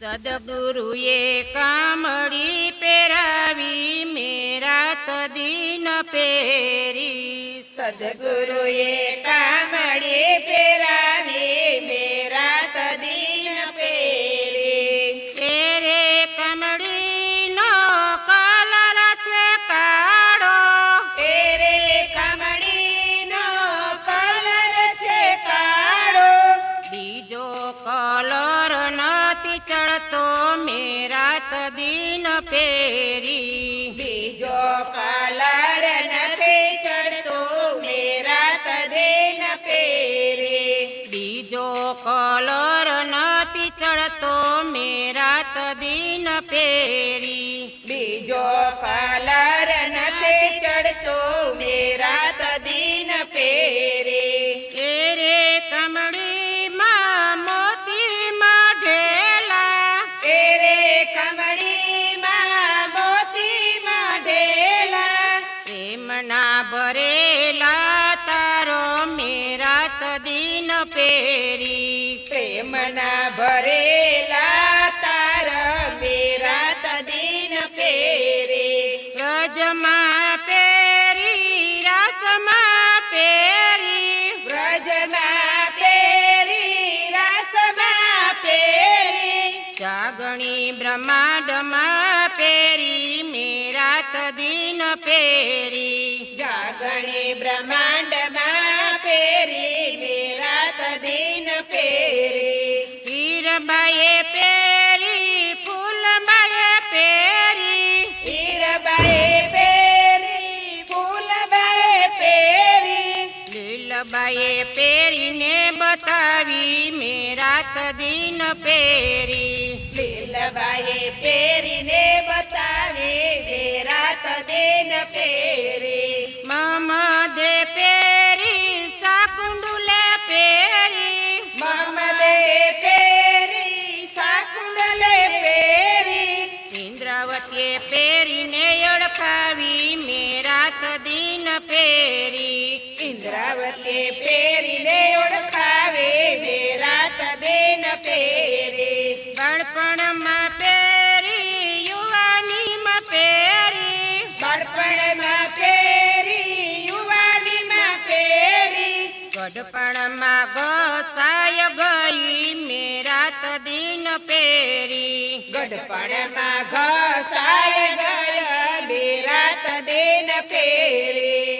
સદગુરુએ કામળી પહેરાવી મેરા તદીન પહેરી. સદગુરુએ કામળી પહેરાવી મેરા તદીન પહેરી. તેરે કમળીનો કલર છે કાળો, તેરે કમળીનો કલર છે કાળો. બીજો કલર નથી ચડતો મેરા તદીન પહેરી. બીજો કલર નથી ચડતો મેરા તદીન પહેરી. બીજો કલર નથી ચડતો મેરા તદીન પહેરી. બીજો કલર નથી ચડતો મેરા તદીન પહેરી. તેરે કમળીમાં મોતીમાં ઢેલા, તેરે કમળીમાં મોતીમાં ઢેલા. પ્રેમના ભરેલા તારો મેરા તદીન પહેરી. પ્રેમના ભરેલા તારા મેરા તદીન પહેરી. વ્રજમાં પહેરી રાસમાં પહેરી, વ્રજમાં પહેરી રાસમાં પહેરી. જાગણી બ્રહ્માંડમાં પહેરી મેરા તદીન પહેરી. જાગણી બ્રહ્માંડમાં પહેરી મેરા તદીન પહેરી. હીરબાએ પહેરી ફૂલબાએ પહેરી, હીરબાએ પહેરી ફૂલબાએ પહેરી. લીલબાએ પહેરીને બતાવી મેરા તદીન પહેરી. લીલબાએ પહેરીને બતાવી મેરા તદીન પહેરી. મમદે પહેરી સાકુંડલે પહેરી, મમદે પહેરી સાકુંડલે પહેરી. ઇન્દ્રાવતીએ પહેરીને અડકાવી મેરા તદીન પહેરી. ઇન્દ્રાવતીએ પહેરીને ઓળખાવે મેરા તદીન પહેરી. બાળપણમાં પહેરી યુવાનીમાં પહેરી, બાળપણમાં પહેરી યુવાનીમાં પહેરી. ગઢપણમાં ઘસાય ગઈ મેરા તદીન પહેરી. ગઢપણમાં ઘસાય ગયા મેરા તદીન પહેરી.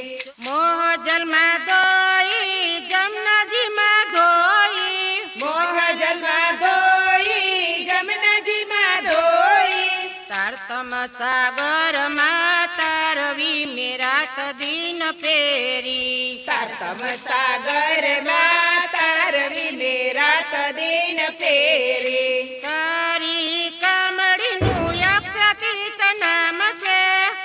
મોહજલમાં ધોઈ જમનાજીમાં ધોઈ, મોહજલમાં ધોઈ જમનાજીમાં ધોઈ. તારતમ સાગરમાં તારવી મેરા તદીન પહેરી. તારતમ સાગરમાં તારવી મેરા તદીન પહેરી. તારી કામળીનું અપ્રતિત નામ છે,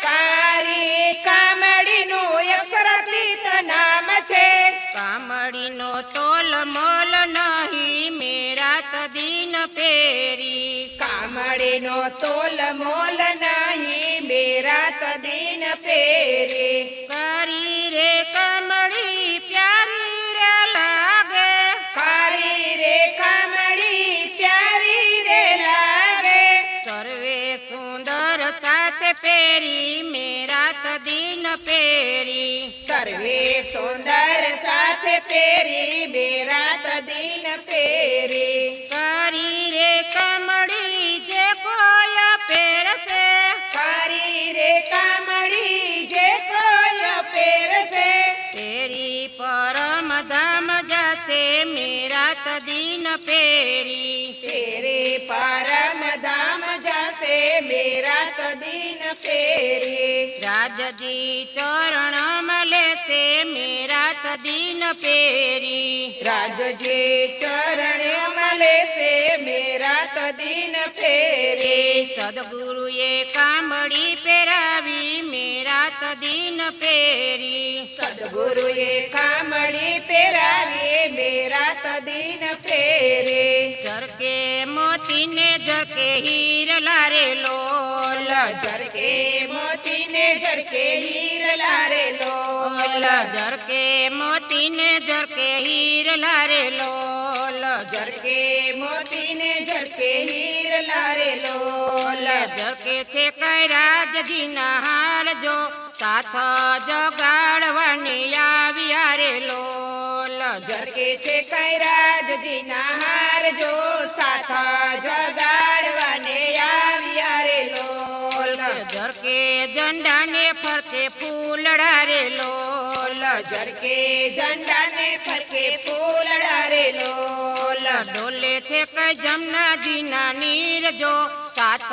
તારી કામળીનું અપ્રતિત નામ છે. કામળીનો તોલ મોલ નહીં મેરા તદીન પહેરી. કામળીનો તોલ મોલ નહીં મેરા તદીન પહેરી. કરી રે કામળી પ્યારી રે લાગે, કારી રે કામળી પ્યારી રે લાગે. સર્વે સુંદર સાથે પહેરી મેરા તદીન પહેરી. સર્વે સુંદર સાથે પહેરી મેરા તદીન પહેરી. કરી રે કામળી જે કોઈ પહેરશે, કારી રે કામળી જે કોઈ પહેરશે. તેરી પરમ ધામ જાતે મેરા તદીન પહેરી. તેરે પરમ ધામ જાશે મેરા તદીન પહેરી. રાજજી ચરણમાં લેશે મેરા તદીન પહેરી. રાજજી ચરણમાં લેશે મેરા તદીન પહેરી. સદગુરુએ કામળી પહેરાવી મેરા તદીન પહેરી. સદગુરુએ કામળી પહેરાવી મેરા તદીન પહેરી. ઝરકે મોતીને ઝરકે હીરલા રે લોલ, ઝરકે મોતીને ઝરકે હીરલા રે લોલ. ઝરકે મોતીને ઝરકે હીરલા રે લોલ. ઝરકે મોતીને ઝરકે હીર હીરલા રે લોલ ઝરકે છે કઈ રાજજીના હાર જો સાથ જગાડવાની આવ્યા રે લોલ ઝરકે છે કઈ રાજજીના હાર જો સાથ જગાડવાને આવ્યા રે લોલ ઝરકે ઝંડાને ફરતે ફૂલડા રે લોલ ઝરકે ઝંડાને ફરકે ફૂલડા રે લોલ ડોલે છે કઈ જમનાજીના નીર જો સાથ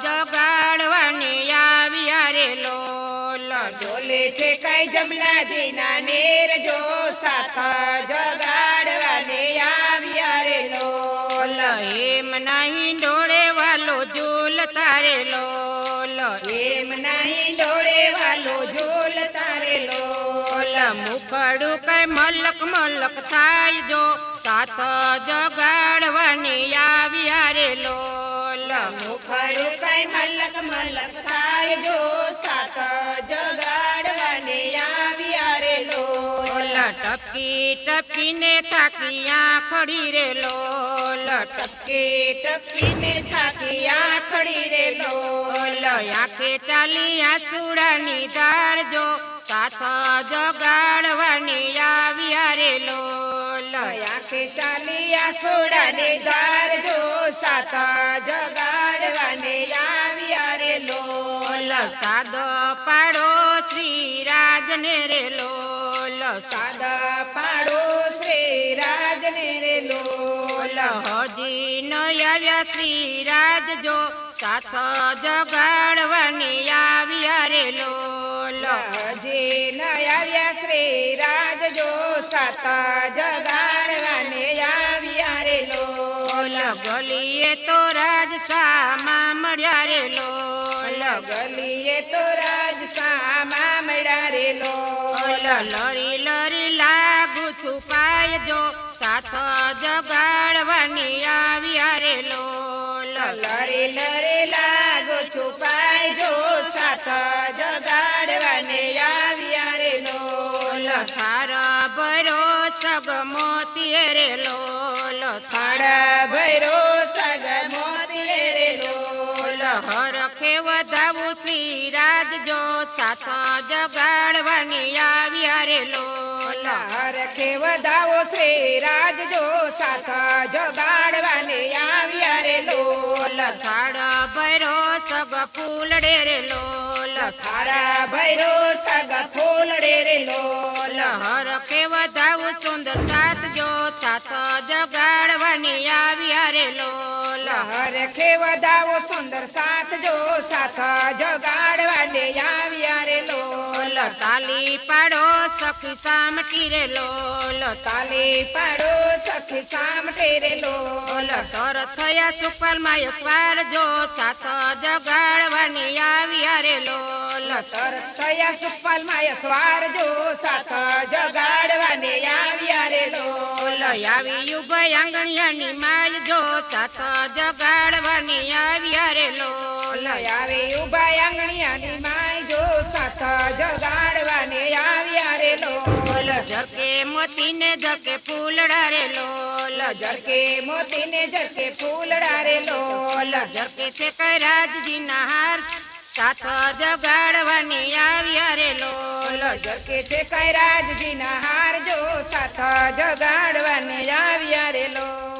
જગાડવાની આવ્યા રે લોલ ડોલે છે કઈ જમનાજીના નેર જો સાથ જગાડવાને આવ્યા રે લોલ એમ નહીં ડોળે વાલો ઝૂલ તારે લોલ એમ નહીં ડોળે વાલો ઝૂલ તારે લોલ મુખડું કઈ મલક મલક થાય જો સાથ જગાડવાની આવ્યા રે લોલ મુખડું કઈ મલક મલક થાય જો સાથ જગાડવાને આવ્યા રે લોલ ટપકી ટપકીને થાકી આંખડી રે લોલ ટપકી ટપકીને થાકી આંખડી રે લોલ આંખે ચાલી આસુડાની ધાર જો સાથ જગાડવાની આવ્યા રે લોલ આંખે ચાલી આસોડાને ધાર જો સાથ જગાડવાને આવ્યા રે લોલ સાદો પાડો શ્રી રાજને રે લોલ સાદા પાડો શ્રી રાજને રે લોલ હજી ન આવ્યા શ્રી રાજ જો સાથ જગાડવાની આવ્યા રે લોલ હજી ન આવ્યા શ્રી રાજ જો સાથ જગાડવાને આવ્યા રે લોલ ગલીએ તો રાજ સામા મળ્યા રે લોલ ગલીએ તો રાજ સામા મળ્યા રે લોલ લરી લરી લાગુ છુપાય જો સાથ જગાડવાની આવ્યા રે લોલ લરે લરે લાગો છુપાય જો સાથ જગાડવાને આવ્યા રે લોલ થારા ભરો સગ મોતી રે લોલ થાળા ભૈરો સગ મોતી રે લોલ હરખે વધાવું શ્રી રાજ જો સાથ જગાડવાની આવ્યા રે લોલ હરખે વધાવો શ્રી રાજ જો સાથ જગાડવાને આવ્યા રે લોલ થાળ ભરો સગ ફૂલડે રે લોલ થાળા ભૈરો સગ ફૂલડે રે લોલ હરખે વધાવું સુંદર સાથ જો સાથ જગાડવાની આવ્યા રે લોલ હરખે વધાવો સુંદર સાથ જો સાથ જગાડવાને આવ્યા રે લોલ તાલી પાડો સખી સામટી રે લોલ તાલી પાડો સખી સામટે રે લોલ તર થયા સુપલ માય સ્વાર જો સાથ જગાડવાની આવ્યા રે લોલ તરત થયા સુપલ માય સ્વાર જો સાથ જગાડવાને આવ્યા રે લોલ આવી ઉભય આંગણિયાની માય જો સાથ જગાડવાની આવ્યા રે લોલ આવે ઉભા આંગણિયાની માય જો સાથ જગાડવાને આવ્યા રે લોલ ઝરકે મોતીને ઝરકે ફૂલડા રે લોલ ઝરકે મોતીને ઝરકે ફૂલડા રે લોલ ઝરકે છે કઈ રાજજીના હાર સાથ જગાડવાની આવ્યા રે લોલ ઝરકે છે કઈ રાજજીના હાર જો સાથ જગાડવાને આવ્યા રે લોલ